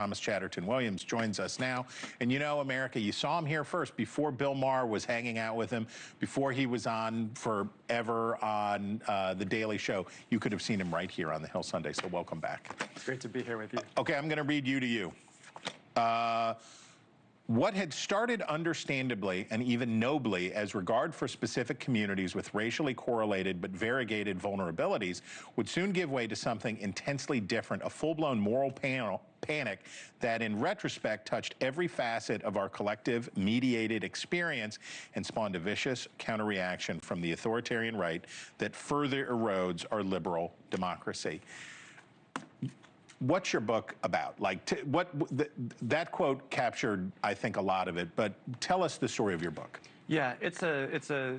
Thomas Chatterton Williams joins us now. And you know, America, you saw him here first before Bill Maher was hanging out with him, before he was on forever on The Daily Show. You could have seen him right here on The Hill Sunday, so welcome back. It's great to be here with you. Okay, I'm going to read you to you. What had started understandably and even nobly as regard for specific communities with racially correlated but variegated vulnerabilities would soon give way to something intensely different, a full-blown moral panic that in retrospect touched every facet of our collective mediated experience and spawned a vicious counterreaction from the authoritarian right that further erodes our liberal democracy. What's your book about? Like, that quote captured, I think, a lot of it, but tell us the story of your book. Yeah, it's a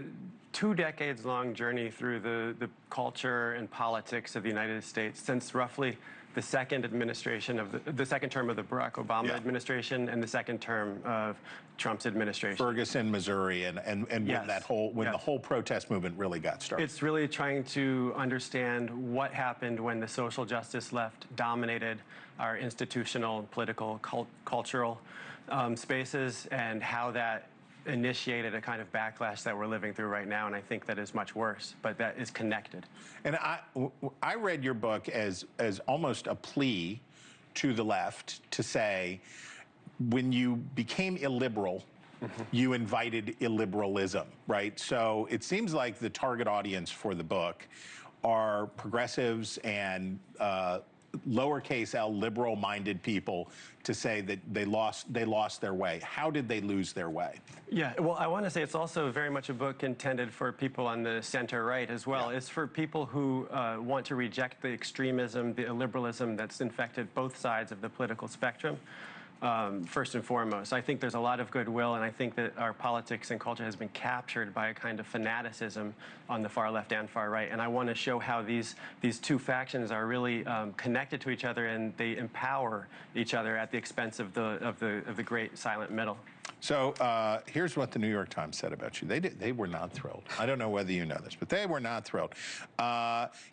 2 decades long journey through the culture and politics of the United States since roughly the second administration of the second term of the Barack Obama administration and the second term of Trump's administration. Ferguson, Missouri, and when the whole protest movement really got started. It's really trying to understand what happened when the social justice left dominated our institutional, political, cultural spaces, and how that initiated a kind of backlash that we're living through right now, and I think that is much worse, but that is connected. And I read your book as almost a plea to the left to say, when you became illiberal, you invited illiberalism, right? So it seems like the target audience for the book are progressives and lowercase l liberal-minded people to say that they lost their way. How did they lose their way? Yeah, well, I want to say it's also very much a book intended for people on the center-right as well. Yeah. It's for people who want to reject the extremism, the illiberalism that's infected both sides of the political spectrum. First and foremost, I think there's a lot of goodwill, and I think that our politics and culture has been captured by a kind of fanaticism on the far left and far right. And I want to show how these two factions are really connected to each other, and they empower each other at the expense of the great silent middle. So here's what the New York Times said about you. They were not thrilled. I don't know whether you know this, but they were not thrilled.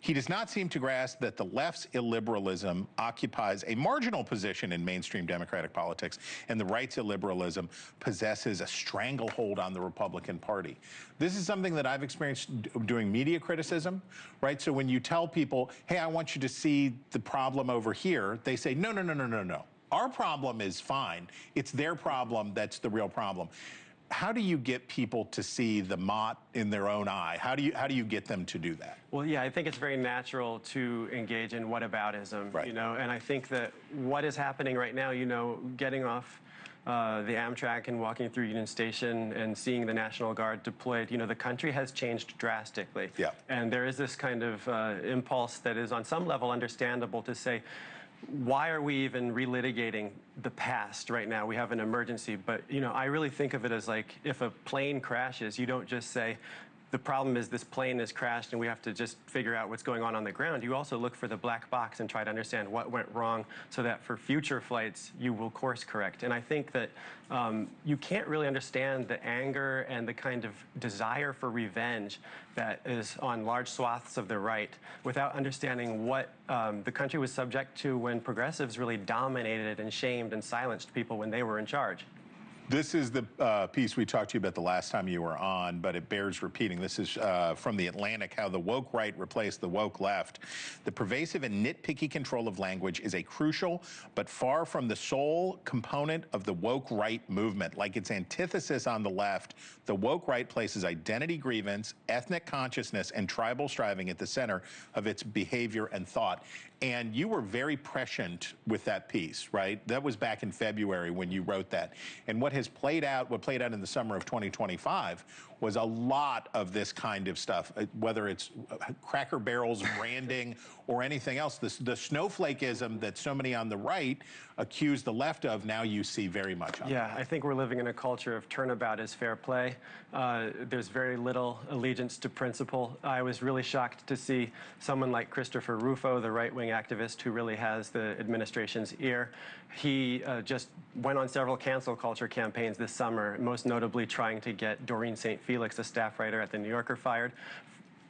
He does not seem to grasp that the left's illiberalism occupies a marginal position in mainstream Democratic politics, and the right's illiberalism possesses a stranglehold on the Republican Party. This is something that I've experienced doing media criticism, right? So when you tell people, hey, I want you to see the problem over here, they say, no, no, no, no, no, no. Our problem is fine. It's their problem that's the real problem. How do you get people to see the mote in their own eye? How do you get them to do that? Well, yeah, I think it's very natural to engage in whataboutism, right. You know, and I think that what is happening right now, you know, getting off the Amtrak and walking through Union Station and seeing the National Guard deployed, you know, the country has changed drastically. Yeah. And there is this kind of impulse that is on some level understandable to say, why are we even relitigating the past right now? We have an emergency, but you know, I really think of it as like if a plane crashes, you don't just say, the problem is this plane has crashed and we have to just figure out what's going on the ground. You also look for the black box and try to understand what went wrong so that for future flights, you will course correct. And I think that you can't really understand the anger and the kind of desire for revenge that is on large swaths of the right without understanding what the country was subject to when progressives really dominated and shamed and silenced people when they were in charge. This is the piece we talked to you about the last time you were on, but it bears repeating. This is from The Atlantic, how the woke right replaced the woke left. The pervasive and nitpicky control of language is a crucial but far from the sole component of the woke right movement. Like its antithesis on the left, the woke right places identity grievance, ethnic consciousness, and tribal striving at the center of its behavior and thought. And you were very prescient with that piece, right? That was back in February when you wrote that. And what played out in the summer of 2025 was a lot of this kind of stuff, whether it's Cracker Barrel's branding or anything else. The snowflakeism that so many on the right accuse the left of, now you see very much on Yeah, I think we're living in a culture of turnabout is fair play. There's very little allegiance to principle. I was really shocked to see someone like Christopher Rufo, the right-wing activist who really has the administration's ear. He just went on several cancel culture campaigns this summer, most notably trying to get Doreen St. Felix, a staff writer at The New Yorker, fired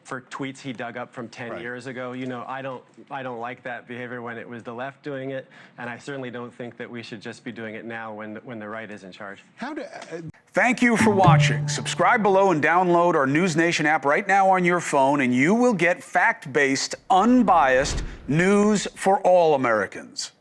for tweets he dug up from 10 years ago. You know, I don't like that behavior when it was the left doing it, and I certainly don't think that we should just be doing it now when the right is in charge. Thank you for watching. Subscribe below and download our NewsNation app right now on your phone, and you will get fact-based, unbiased news for all Americans.